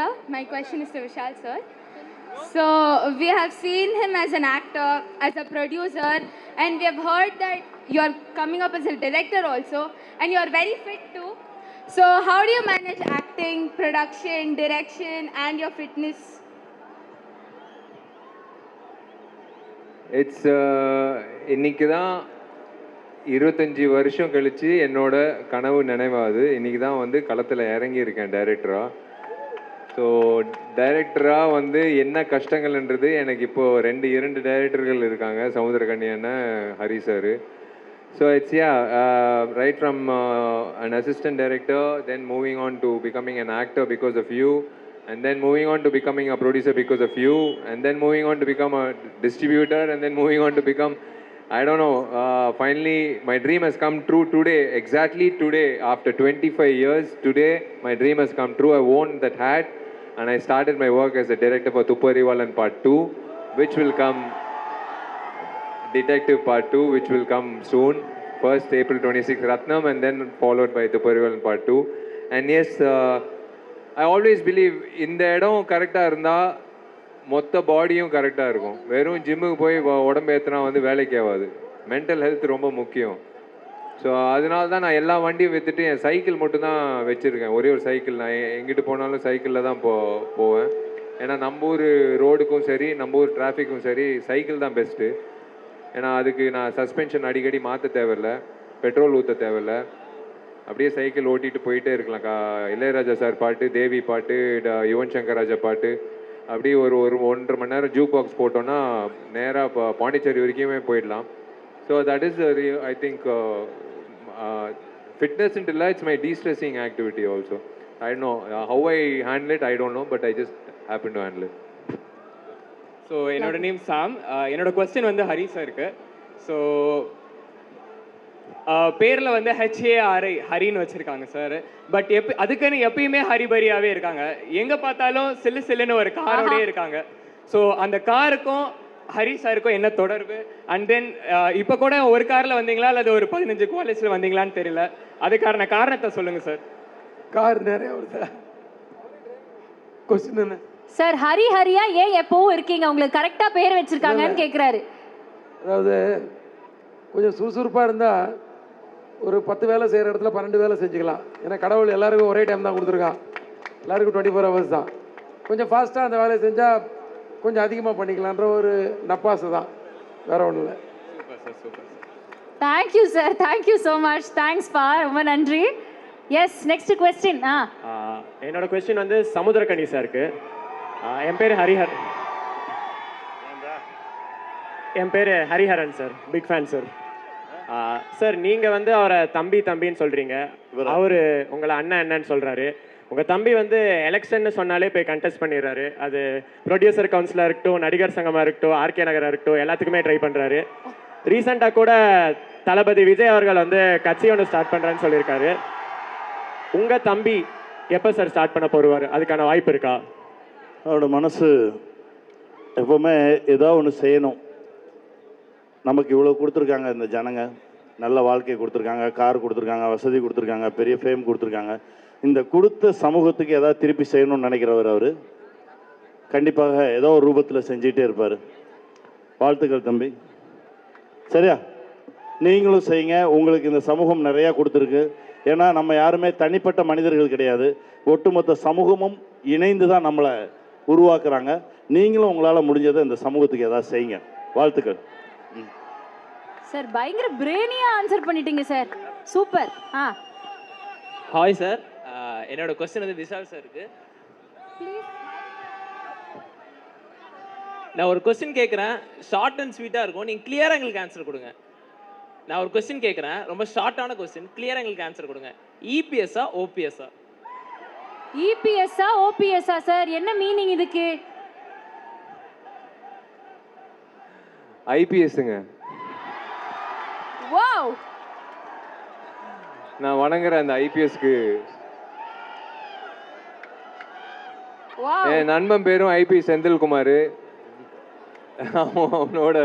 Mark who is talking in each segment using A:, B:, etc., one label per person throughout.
A: sir. My question is to Vishal sir. So we have seen him as an actor, as a producer, and we have heard that you are coming up as a director also, and you are very fit too. So how do you manage acting, production, direction, and your fitness?
B: It's இன்னைக்கு தான் 25 வருஷம் கழித்து என்னோட கனவு நினைவாகுது. இன்றைக்கி தான் வந்து களத்தில் இறங்கியிருக்கேன் டைரக்டராக. ஸோ டைரக்டராக வந்து என்ன கஷ்டங்கள்ன்றது எனக்கு இப்போது இரண்டு டைரக்டர்கள் இருக்காங்க, சமுத்திரகனி அண்ணன், Hari sir. So it's right from an assistant director, then moving on to becoming an actor because of you, and then moving on to becoming a producer because of you, and then moving on to become a distributor, and then moving on to become, I don't know, finally my dream has come true today, exactly today, after 25 years, today my dream has come true. I worn that hat and I started my work as a director for Thuparivalan Part 2, which will come, Detective Part 2, which will come soon, first April 26th, Ratnam, and then followed by Thuparivalan Part 2. And yes, I always believe இந்த இடம் கரெக்டாக இருந்தால் மொத்த பாடியும் கரெக்டாக இருக்கும். வெறும் ஜிம்முக்கு போய் உடம்பு ஏற்றினா வந்து வேலைக்கு ஆகாது. மென்டல் ஹெல்த் ரொம்ப முக்கியம். ஸோ அதனால தான் நான் எல்லா வண்டியும் விற்றுட்டு என் சைக்கிள் மட்டும்தான் வச்சுருக்கேன். ஒரே ஒரு சைக்கிள். நான் எங்கிட்டு போனாலும் சைக்கிளில் தான் போவேன். ஏன்னா நம்ம ஊர் ரோடுக்கும் சரி, நம்ம ஊர் டிராஃபிக்கும் சரி, சைக்கிள் தான் பெஸ்ட்டு. ஏன்னா அதுக்கு நான் சஸ்பென்ஷன் அடிக்கடி மாற்ற தேவையில்லை, பெட்ரோல் ஊற்ற தேவையில்லை. அப்படியே சைக்கிள் ஓட்டிகிட்டு போயிட்டே இருக்கலாம். இளையராஜா சார் பாட்டு, தேவி பாட்டு, யுவன் சங்கர் ராஜா பாட்டு, அப்படியே ஒரு 1.5 மணி நேரம் ஜூக் பாக்ஸ் போட்டோன்னா நேராக பாண்டிச்சேரி வரைக்குமே போயிடலாம். So that is I think fitness இல்லை, it's my destressing activity also. I don't know how I handle it, I don't know, but I just happen to handle it.
C: So என்னோட நேம் சாம். என்னோட question வந்து ஹரி சாருக்கு. So பேரில் வந்து HARI ஹரின்னு வச்சுருக்காங்க sir. But அதுக்குன்னு எப்பயுமே ஹரிபரியாகவே இருக்காங்க. எங்கே பார்த்தாலும் சில்லுன்னு ஒரு காரோடே இருக்காங்க. ஸோ அந்த காருக்கும் ஹரி சாருக்கும் என்ன தொடர்பு? அண்ட் தென் இப்போ கூட ஒரு காரில் வந்தீங்களா அல்லது ஒரு 15 குவாலிட்டியில் வந்தீங்களான்னு தெரியல. அதுக்கான காரணத்தை சொல்லுங்கள் சார்.
D: கார் நிறைய வருது. கொஸ்டின் என்ன
E: சார்? ஹரியா ஏன் எப்பவும் இருக்கீங்க? உங்களுக்கு கரெக்டாக பேர் வச்சுருக்காங்கன்னு கேட்குறாரு.
D: அதாவது கொஞ்சம் சுறுசுறுப்பாக இருந்தால் ஒரு 10 வேலை செய்கிற இடத்துல 12 வேலை செஞ்சுக்கலாம். ஏன்னா கடவுள் எல்லாருக்கும் ஒரே டைம் தான் கொடுத்துருக்கான். எல்லாருக்கும் 24 ஹவர்ஸ் தான். கொஞ்சம் ஃபாஸ்ட்டாக அந்த வேலையை செஞ்சால் கொஞ்சம் அதிகமாக பண்ணிக்கலான்ற ஒரு நப்பாசு தான், வேற ஒன்றும் இல்லை.
C: Super sir, super sir.
E: Thank you sir, thank you so much. Thanks for, ரொம்ப நன்றி. Yes, next question.
F: என்னோட கொஸ்டின் வந்து சமுத்திரகனி சாருக்கு. என் பேர் Hariharan sir. Big fan sir. Sir நீங்கள் வந்து அவரை தம்பின்னு சொல்கிறீங்க, அவர் உங்களை அண்ணன்னு சொல்கிறாரு. உங்கள் தம்பி வந்து எலெக்ஷன்னு சொன்னாலே போய் கண்டெஸ்ட் பண்ணிடுறாரு. அது ப்ரொடியூசர் கவுன்சிலாக இருக்கட்டும், நடிகர் சங்கமாக இருக்கட்டும், ஆர்கே நகராக இருக்கட்டும், எல்லாத்துக்குமே ட்ரை பண்ணுறாரு. ரீசெண்டாக கூட தளபதி விஜய் அவர்கள் வந்து கட்சி ஒன்று ஸ்டார்ட் பண்ணுறேன்னு சொல்லியிருக்காரு. உங்கள் தம்பி எப்போ சார் ஸ்டார்ட் பண்ண போடுவார்? அதுக்கான வாய்ப்பு இருக்கா?
G: அவரோட மனசு எப்போவுமே ஏதோ ஒன்று செய்யணும். நமக்கு இவ்வளோ கொடுத்துருக்காங்க இந்த ஜனங்க, நல்ல வாழ்க்கை கொடுத்துருக்காங்க, கார் கொடுத்துருக்காங்க, வசதி கொடுத்துருக்காங்க, பெரிய ஃபேம் கொடுத்துருக்காங்க. இந்த கொடுத்த சமூகத்துக்கு ஏதாவது திருப்பி செய்யணும்னு நினைக்கிறவர் அவர். கண்டிப்பாக ஏதோ ஒரு ரூபத்தில் செஞ்சிகிட்டே இருப்பார். வாழ்த்துக்கள் தம்பி. சரியா? நீங்களும் செய்யுங்க. உங்களுக்கு இந்த சமூகம் நிறையா கொடுத்துருக்கு. ஏன்னா நம்ம யாருமே தனிப்பட்ட மனிதர்கள் கிடையாது, ஒட்டுமொத்த சமூகமும் இணைந்து தான் நம்மளை உருவாக்குறாங்க. நீங்களும் உங்களால் முடிஞ்சதை இந்த சமூகத்துக்கு ஏதாவது செய்யுங்க. வாழ்த்துக்கள்
E: சார். பயங்கர பிரெயினியா ஆன்சர் பண்ணிட்டீங்க சார். சூப்பர்.
H: ஹாய் சார், என்னோட கொஸ்டின் வந்து விஷால் சாருக்கு. நான் ஒரு கொஸ்டின் கேட்குறேன், ஷார்ட் அண்ட் ஸ்வீட்டாக இருக்கும். நீங்கள் கிளியராக எங்களுக்கு ஆன்சர் கொடுங்க. நான் ஒரு கொஸ்டின் கேட்குறேன், ரொம்ப ஷார்ட்டான கொஸ்டின், கிளியராக எங்களுக்கு ஆன்சர் கொடுங்க. இபிஎஸ்ஸா ஓபிஎஸ்ஸா?
E: இபிஎஸ்ஸா ஓபிஎஸ்ஸா சார்? என்ன மீனிங் இதுக்கு?
B: ஐபிஎஸ்ங்க.
E: வாவ்,
B: நான் வணங்குற அந்த ஐபிஎஸ்க்கு என் நண்பன் பேரும் ஐபி செந்தில்குமார். அவனோட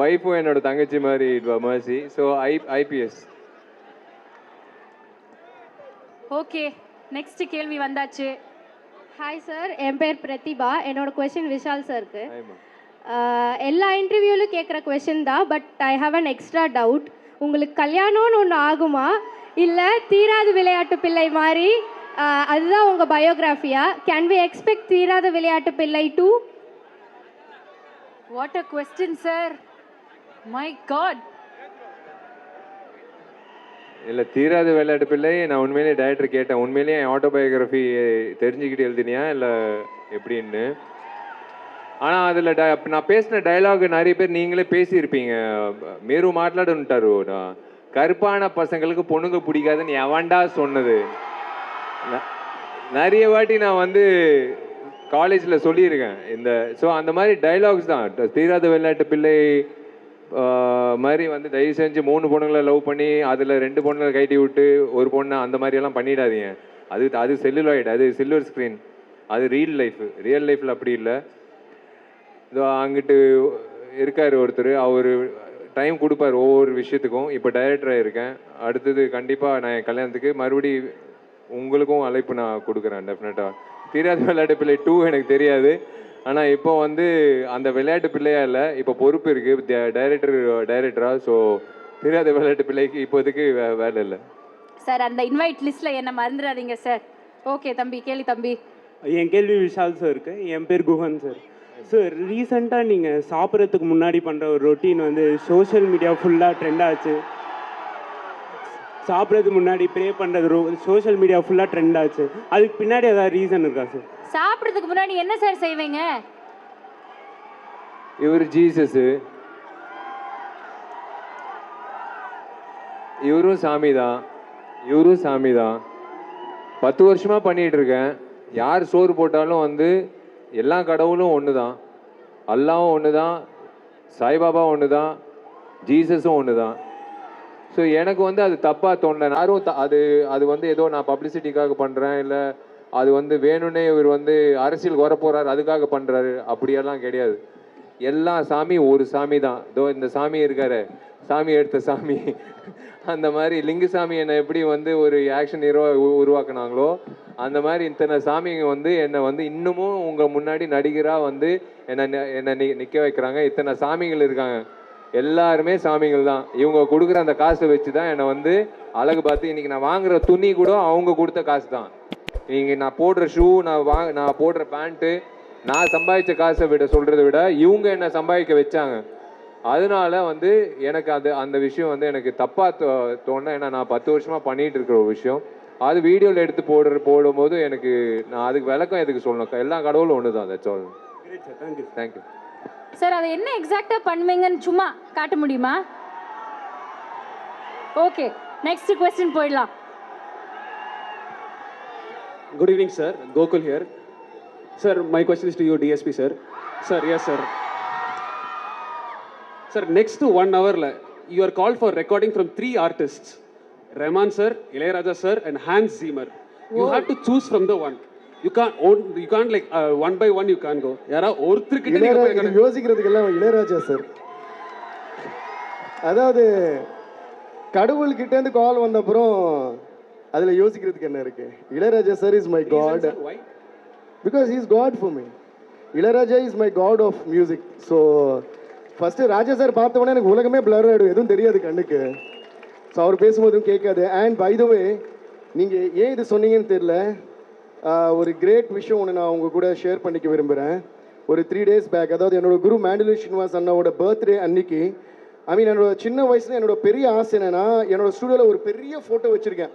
B: ஒய்ஃபும் என்னோட தங்கச்சி மாதிரி mercy. So IPS.
E: Okay, next கேள்வி வந்தாச்சு.
I: ஹாய் சார், என் பேர் பிரதிபா. என்னோட கொஷின் விஷால் சாருக்கு.
B: ஆமா.
I: எல்லா இன்டர்வியூலும் கேட்குற கொஷின் தான், but I have an extra doubt. உங்களுக்கு கல்யாணம்னு ஒன்று ஆகுமா, இல்லை தீராத விளையாட்டு பிள்ளை மாதிரி அதுதான் உங்கள் பயோகிராஃபியா? கேன் வி எக்ஸ்பெக்ட் தீராத விளையாட்டு பிள்ளை 2?
E: What a question sir, my God.
B: இல்லை தீராத விளையாட்டு பிள்ளை நான் உண்மையிலேயே டைரக்டர் கேட்டேன், உண்மையிலேயே என் ஆட்டோபயோகிராஃபி தெரிஞ்சுக்கிட்டு எழுதினியா இல்லை எப்படின்னு. ஆனால் அதில் நான் பேசின டைலாக் நிறைய பேர் நீங்களே பேசியிருப்பீங்க. மேரு மாట్లాடுன்ட்டாரு, நான் கருப்பான பசங்களுக்கு பொண்ணுங்க பிடிக்காதுன்னு எவன்டா சொன்னது. நிறைய வாட்டி நான் வந்து காலேஜில் சொல்லியிருக்கேன் இந்த. ஸோ அந்த மாதிரி டைலாக்ஸ் தான். தீராத விளையாட்டு பிள்ளை மாதிரி வந்து தயவு செஞ்சு 3 பொண்ணுங்களை லவ் பண்ணி அதில் 2 பொண்ணுங்களை கைட்டி விட்டு ஒரு பொண்ணை அந்த மாதிரியெல்லாம் பண்ணிடாதீங்க. அது செல்லுலாய்டு, அது சில்வர் ஸ்க்ரீன், அது ரியல் லைஃப்பில் அப்படி இல்லை. இதோ அங்கிட்டு இருக்கார் ஒருத்தர், அவர் டைம் கொடுப்பார் ஒவ்வொரு விஷயத்துக்கும். இப்போ டைரக்டராக இருக்கேன், அடுத்தது கண்டிப்பாக நான் என் கல்யாணத்துக்கு மறுபடி உங்களுக்கும் அழைப்பு நான் கொடுக்குறேன் டெஃபினட்டாக. தீராத விளையாட்டு பிள்ளை 2 எனக்கு தெரியாது, ஆனால் இப்போ வந்து அந்த விளையாட்டு பிள்ளையா இல்லை, இப்போ பொறுப்பு இருக்குது டைரக்டராக. ஸோ தீராத விளையாட்டு பிள்ளைக்கு இப்போதைக்கு வேலை இல்லை
E: சார். அந்த இன்வைட் லிஸ்ட்டில் என்ன மறந்துடாதீங்க சார். ஓகே தம்பி, கேள்வி தம்பி.
J: என் கேள்வி விஷால் சார் இருக்கு. என் பேர் குஹன் சார். சார், ரீசெண்டாக நீங்கள் சாப்பிட்றதுக்கு முன்னாடி பண்ணுற ஒரு ரொட்டீன் வந்து சோஷியல் மீடியா ஃபுல்லாக ட்ரெண்ட் ஆச்சு. சாப்பிட்றதுக்கு முன்னாடி ப்ரே பண்ணுறது சோஷியல் மீடியா ஃபுல்லாக ட்ரெண்ட் ஆச்சு. அதுக்கு பின்னாடி ஏதாவது ரீசன் இருக்கா சார்?
E: சாப்பிட்றதுக்கு முன்னாடி என்ன சார் செய்வீங்க?
B: இவர் ஜீசஸு, இவரும் சாமி தான். 10 வருஷமாக பண்ணிகிட்டு இருக்கேன். யார் சோறு போட்டாலும் வந்து எல்லா கடவுளும் ஒன்று தான், அல்லாவும் ஒன்று தான், சாய்பாபா ஒன்று தான், ஜீசஸும் ஒன்று தான். ஸோ எனக்கு வந்து அது தப்பாக தோணல. யாரும் அது வந்து ஏதோ நான் பப்ளிசிட்டிக்காக பண்ணுறேன், இல்லை அது வந்து வேணும்னே இவர் வந்து அரசியல் வர போகிறார் அதுக்காக பண்ணுறாரு, அப்படியெல்லாம் கிடையாது. எல்லா சாமி ஒரு சாமி தான். இதோ இந்த சாமி இருக்காரு, சாமி எடுத்த சாமி. அந்த மாதிரி லிங்குசாமி என்னை எப்படி வந்து ஒரு ஆக்ஷன் ஹீரோ உருவாக்குனாங்களோ அந்த மாதிரி இத்தனை சாமிங்க வந்து என்னை வந்து இன்னமும் உங்கள் முன்னாடி நடிகராக வந்து என்னை நிற்க வைக்கிறாங்க. இத்தனை சாமிகள் இருக்காங்க, எல்லாருமே சாமிகள் தான். இவங்க கொடுக்குற அந்த காசை வச்சு தான் என்னை வந்து அழகு பார்த்து இன்றைக்கி நான் வாங்குகிற துணி கூட அவங்க கொடுத்த காசு தான். நீங்கள் நான் போடுற ஷூ, நான் போடுற பேண்ட்டு, நான் சம்பாதிச்ச காசை சொல்கிறத விட இவங்க என்னை சம்பாதிக்க வச்சாங்க. அதனால வந்து எனக்கு அந்த விஷயம் வந்து எனக்கு தப்பாக தோணுனா, ஏன்னா நான் 10 வருஷமாக பண்ணிகிட்டு இருக்கிற ஒரு விஷயம் அது வீடியோவில் எடுத்து போடும்போது எனக்கு நான் அதுக்கு விளக்கம் எதுக்கு சொல்லணும். எல்லா கடவுளும் ஒன்று தான். That's all. Thank you
E: sir. அதை என்ன எக்ஸாக்டாக பண்ணுவீங்கன்னு சும்மா காட்ட முடியுமா? ஓகே, நெக்ஸ்ட் கொஸ்டின் போயிடலாம்.
K: Good evening, sir. Gokul here. Sir, my question is to you, DSP, sir. Sir, yes, sir. Sir, next to 1 hour, you are called for recording from 3 artists. Rahman, sir, Ilayaraja, sir, and Hans Zimmer. You have to choose from the one. You can't like one by one you can't go. யாரா ஒருத்தர்கிட்ட நீங்க
L: யோசிக்கிறதுக்கெல்லாம் Ilaiyaraaja sir. அதாவது கடவுள்கிட்ட இருந்து கால் வந்த அப்புறம் அதில் யோசிக்கிறதுக்கு என்ன இருக்கு? Ilaiyaraaja sir is my God, because he is God for me. Ilaiyaraaja is my God of music. So first Raja sir பார்த்த உடனே எனக்கு உலகமே பிளர் ஆகிடும், எதுவும் தெரியாது கண்ணுக்கு. ஸோ அவர் பேசும்போதும் கேட்காது. அண்ட் பை த வே, நீங்கள் ஏன் இது சொன்னீங்கன்னு தெரியல, ஒரு கிரேட் விஷயம் ஒன்று நான் உங்கள் கூட ஷேர் பண்ணிக்க விரும்புகிறேன். ஒரு 3 days பேக், அதாவது என்னோட குரு மேண்டலி ஸ்ரீனிவாஸ் அண்ணாவோட பர்த்டே அன்னைக்கு, என்னோட சின்ன வயசுல என்னோட பெரிய ஆசை என்னென்னா, என்னோட ஸ்டூடியோவில் ஒரு பெரிய ஃபோட்டோ வச்சுருக்கேன்,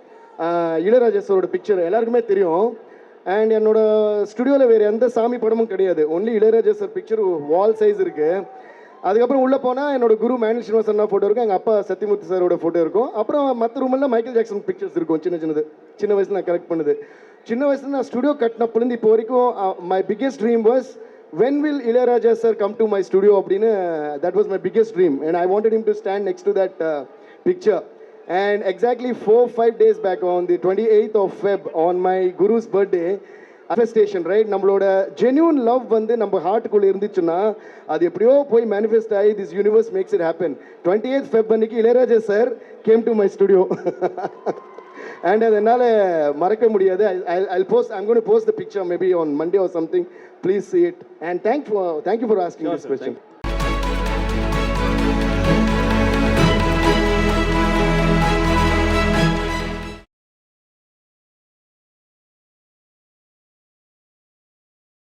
L: இளையராஜா சாரோட பிக்சர், எல்லாருக்குமே தெரியும். அண்ட் என்னோட ஸ்டுடியோவில் வேறு எந்த சாமி படமும் கிடையாது, ஒன்லி இளையராஜா சார் பிக்சர் வால் சைஸ் இருக்குது. அதுக்கப்புறம் உள்ளே போனால் என்னோட குரு மேண்டல் ஸ்ரீனிவாஸ் அண்ணா ஃபோட்டோ இருக்கும், எங்கள் அப்பா சத்யமூர்த்தி சாரோட ஃபோட்டோ இருக்கும். அப்புறம் மற்ற ரூமெல்லாம் மைக்கேல் ஜாக்சன் பிக்சர்ஸ் இருக்கும், சின்ன வயசில் நான் கலெக்ட் பண்ணுது. சின்ன வயசுல நான் ஸ்டுடியோ கட்டினப்பலேருந்து இப்போ வரைக்கும் my biggest dream was when will Ilayaraja sir come to my studio அப்படின்னு. that was my biggest dream and I wanted him to stand next to that picture. And exactly 4-5 days back on the 28th of Feb on my guru's birthday, manifestation, right? நம்மளோட genuine love வந்து நம்ம ஹார்ட்டுக்குள்ளே இருந்துச்சுன்னா அது எப்படியோ போய் manifest ஆகி this universe makes it happen. 28th Feb அன்னைக்கு Ilaiyaraaja sir came to my studio. And அது என்னால் மறக்க முடியாது. I'm going to post the picture maybe on Monday or something. Please see it. And thank you for asking this question.